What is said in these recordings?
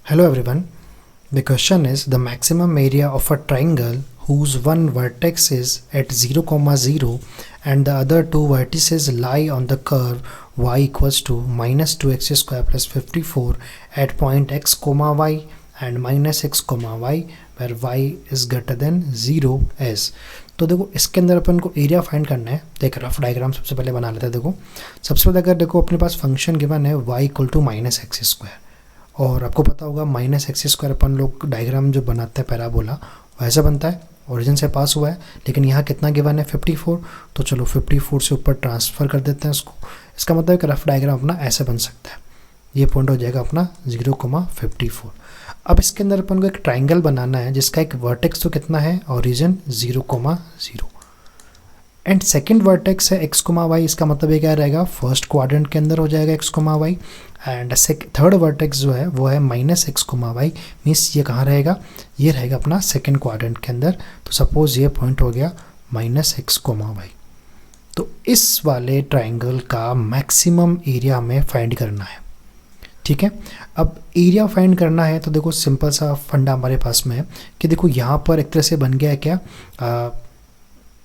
Hello everyone. The question is the maximum area of a triangle whose one vertex is at 0, 0 and the other two vertices lie on the curve y equals to minus 2x square plus 54 at point x, y and minus x, y where y is greater than 0 is. तो देखो इसके अंदर अपन को area find करना है। तो एक rough diagram सबसे पहले बना लेते हैं। देखो सबसे पहले अगर देखो अपने पास फंक्शन गिवन है y equal to minus x square, और आपको पता होगा माइनस एक्स स्क्वायर अपन लोग डायग्राम जो बनाते हैं पैराबोला वैसा बनता है, ओरिजिन से पास हुआ है। लेकिन यहाँ कितना गिवन है 54, तो चलो 54 से ऊपर ट्रांसफ़र कर देते हैं उसको। इसका मतलब एक रफ डायग्राम अपना ऐसे बन सकता है। ये पॉइंट हो जाएगा अपना 0,54। अब इसके अंदर अपन को एक ट्राइंगल बनाना है जिसका एक वर्टेक्स तो कितना है, ओरिजिन 0,0 एंड सेकंड वर्टेक्स है x, y। इसका मतलब ये क्या रहेगा, फर्स्ट क्वाड्रेंट के अंदर हो जाएगा x, y and third vertex जो है वो है माइनस x, y। मीन्स ये कहाँ रहेगा, ये रहेगा अपना सेकंड क्वाड्रेंट के अंदर। तो सपोज ये पॉइंट हो गया माइनस x, y। तो इस वाले ट्राइंगल का मैक्सिमम एरिया हमें फाइंड करना है। ठीक है, अब एरिया फाइंड करना है तो देखो सिंपल सा फंडा हमारे पास में है कि देखो यहाँ पर एक तरह से बन गया है क्या,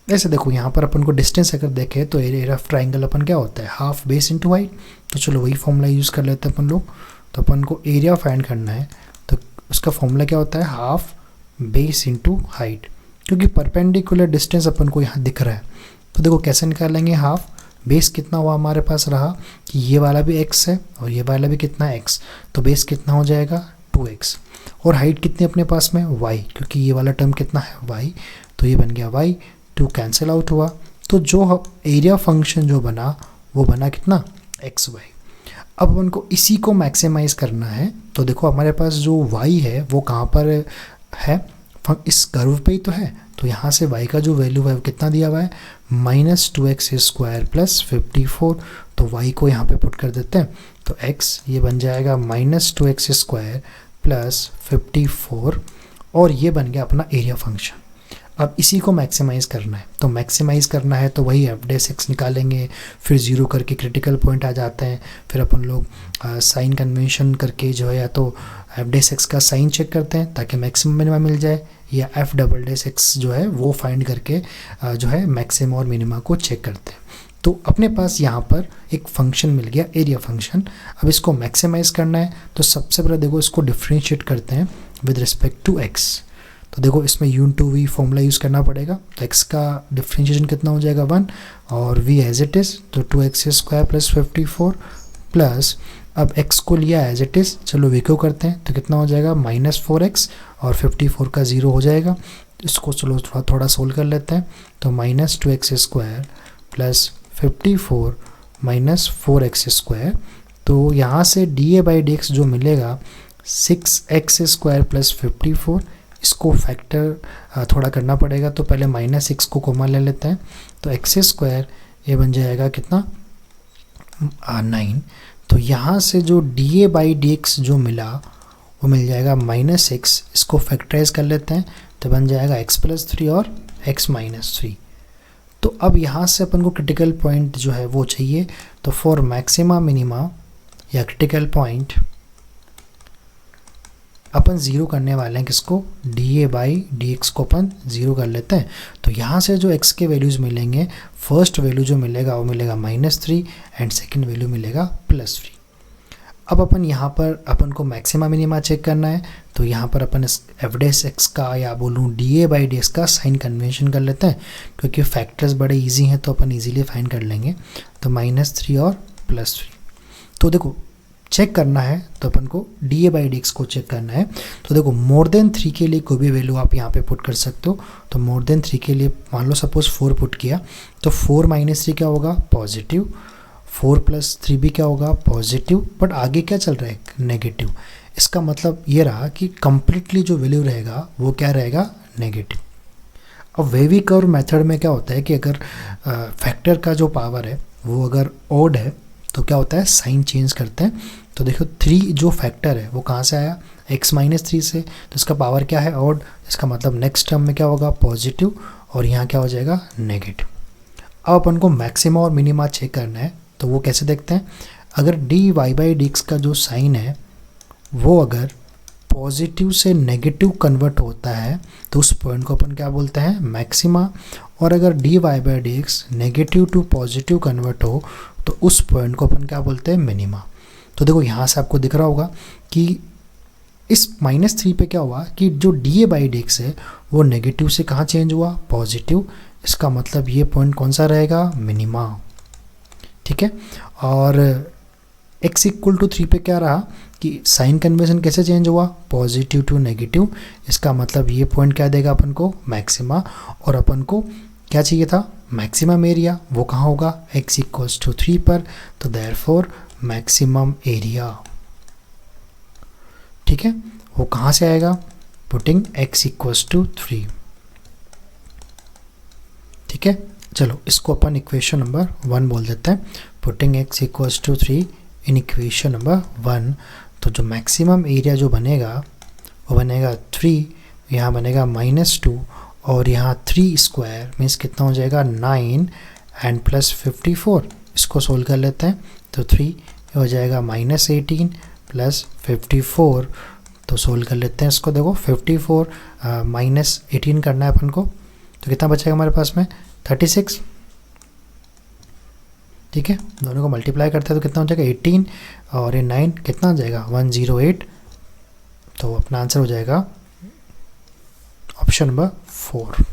ऐसे देखो यहाँ पर अपन को डिस्टेंस अगर देखें तो एरिया ऑफ ट्राइंगल अपन क्या होता है, हाफ बेस इनटू हाइट। तो चलो वही फॉर्मूला यूज़ कर लेते हैं अपन लोग। तो अपन को एरिया फाइंड करना है तो उसका फॉर्मूला क्या होता है, हाफ बेस इनटू हाइट, क्योंकि परपेंडिकुलर डिस्टेंस अपन को यहाँ दिख रहा है। तो देखो कैसे निकालेंगे, हाफ बेस कितना हुआ हमारे पास रहा कि ये वाला भी x है और ये वाला भी कितना है x, तो बेस कितना हो जाएगा 2x, और हाइट कितनी अपने पास में y, क्योंकि ये वाला टर्म कितना है y, तो ये बन गया y। 2 कैंसिल आउट हुआ, तो जो एरिया फंक्शन जो बना वो बना कितना xy। अब अपन को इसी को मैक्सिमाइज करना है। तो देखो हमारे पास जो y है वो कहाँ पर है, इस कर्व पे ही तो है। तो यहाँ से y का जो वैल्यू है वो कितना दिया हुआ है, माइनस 2x स्क्वायर प्लस 54। तो y को यहाँ पे पुट कर देते हैं तो x ये बन जाएगा माइनस 2x स्क्वायर प्लस 54, और ये बन गया अपना एरिया फंक्शन। अब इसी को मैक्सिमाइज़ करना है, तो मैक्सिमाइज़ करना है तो वही एफ डेस एक्स निकालेंगे, फिर ज़ीरो करके क्रिटिकल पॉइंट आ जाते हैं। फिर अपन लोग साइन कन्वेंशन करके जो है या तो एफ डेस एक्स का साइन चेक करते हैं ताकि मैक्सिमम मिनिमा मिल जाए, या एफ डबल डेस एक्स जो है वो फाइंड करके जो है मैक्सिमम और मिनिमा को चेक करते हैं। तो अपने पास यहाँ पर एक फंक्शन मिल गया एरिया फंक्शन। अब इसको मैक्सिमाइज़ करना है तो सबसे पहले देखो इसको डिफ्रेंशिएट करते हैं विद रिस्पेक्ट टू एक्स। तो देखो इसमें u/v फॉर्मूला यूज़ करना पड़ेगा। तो x का डिफ्रेंशिएशन कितना हो जाएगा 1, और v एज इट इज़ तो 2x स्क्वायर प्लस 54 प्लस, अब x को लिया एज इट इज़, चलो v को करते हैं तो कितना हो जाएगा माइनस 4x, और 54 का 0 हो जाएगा। इसको चलो थोड़ा सोल्व कर लेते हैं। तो minus 2x square plus 54 minus 4x square, तो यहाँ से dA/dx जो मिलेगा 6x स्क्वायर प्लस 54। इसको फैक्टर थोड़ा करना पड़ेगा, तो पहले माइनस 6 को कॉमन ले लेते हैं। तो एक्स स्क्वायर ये बन जाएगा कितना 9। तो यहाँ से जो dA/dx जो मिला वो मिल जाएगा माइनस 6। इसको फैक्टराइज कर लेते हैं तो बन जाएगा x प्लस 3 और x माइनस 3। तो अब यहाँ से अपन को क्रिटिकल पॉइंट जो है वो चाहिए। तो फॉर मैक्सिमा मिनिमा या क्रिटिकल पॉइंट अपन ज़ीरो करने वाले हैं किसको, dA/dx को अपन ज़ीरो कर लेते हैं। तो यहाँ से जो x के वैल्यूज़ मिलेंगे, फर्स्ट वैल्यू जो मिलेगा वो मिलेगा -3 एंड सेकंड वैल्यू मिलेगा +3। अब अपन यहाँ पर अपन को मैक्सिमा मिनिमा चेक करना है। तो यहाँ पर अपन इस एफ डेस एक्स का या बोलूँ dA/dx का साइन कन्वेंशन कर लेते हैं, क्योंकि फैक्टर्स बड़े ईजी हैं तो अपन ईजीली फाइंड कर लेंगे। तो -3 और +3। तो देखो चेक करना है तो अपन को dA/dx को चेक करना है। तो देखो मोर देन 3 के लिए कोई भी वैल्यू आप यहाँ पे पुट कर सकते हो। तो मोर देन 3 के लिए मान लो सपोज 4 पुट किया, तो 4 माइनस 3 क्या होगा पॉजिटिव, 4 प्लस 3 भी क्या होगा पॉजिटिव, बट आगे क्या चल रहा है नेगेटिव। इसका मतलब ये रहा कि कंप्लीटली जो वैल्यू रहेगा वो क्या रहेगा नेगेटिव। अब वेवी कर्व मेथड में क्या होता है कि अगर फैक्टर का जो पावर है वो अगर ऑड है तो क्या होता है साइन चेंज करते हैं। तो देखो 3 जो फैक्टर है वो कहाँ से आया, x माइनस 3 से, तो इसका पावर क्या है ऑड। इसका मतलब नेक्स्ट टर्म में क्या होगा पॉजिटिव, और यहाँ क्या हो जाएगा नेगेटिव। अब अपन को मैक्सिमा और मिनिमा चेक करना है। तो वो कैसे देखते हैं, अगर dy/dx का जो साइन है वो अगर पॉजिटिव से नेगेटिव कन्वर्ट होता है तो उस पॉइंट को अपन क्या बोलते हैं, मैक्सिमा। और अगर dy by d x negative to positive convert हो तो उस पॉइंट को अपन क्या बोलते हैं, मिनिमा। तो देखो यहाँ से आपको दिख रहा होगा कि इस -3 पे क्या हुआ कि जो D A by d x है वो नेगेटिव से कहाँ चेंज हुआ, पॉजिटिव। इसका मतलब ये पॉइंट कौन सा रहेगा, मिनिमा। ठीक है। और x इक्वल टू 3 पे क्या रहा कि साइन कन्वेंशन कैसे चेंज हुआ, पॉजिटिव टू नेगेटिव। इसका मतलब ये पॉइंट क्या देगा अपन को, मैक्सिमा। और अपन को क्या चाहिए था, मैक्सिमम एरिया। वो कहाँ होगा, x इक्वल्स टू 3 पर। तो देयरफॉर मैक्सिमम एरिया, ठीक है, वो कहाँ से आएगा, पुटिंग x इक्वल्स टू 3। ठीक है। चलो इसको अपन इक्वेशन नंबर 1 बोल देते हैं। Putting x equals to 3 in equation number 1। तो जो मैक्सिमम एरिया जो बनेगा वो बनेगा 3, यहाँ बनेगा -2 और यहाँ 3 स्क्वायर मीन्स कितना हो जाएगा, 9 एंड प्लस 54। इसको सोल्व कर लेते हैं तो 3 हो जाएगा -18 प्लस 54। तो सोल्व कर लेते हैं इसको। देखो 54 -18 करना है अपन को, तो कितना बचेगा हमारे पास में, 36। ठीक है, दोनों को मल्टीप्लाई करते हैं तो कितना हो जाएगा, 18 और ये 9 कितना हो जाएगा, 108। तो अपना आंसर हो जाएगा ऑप्शन नंबर 4।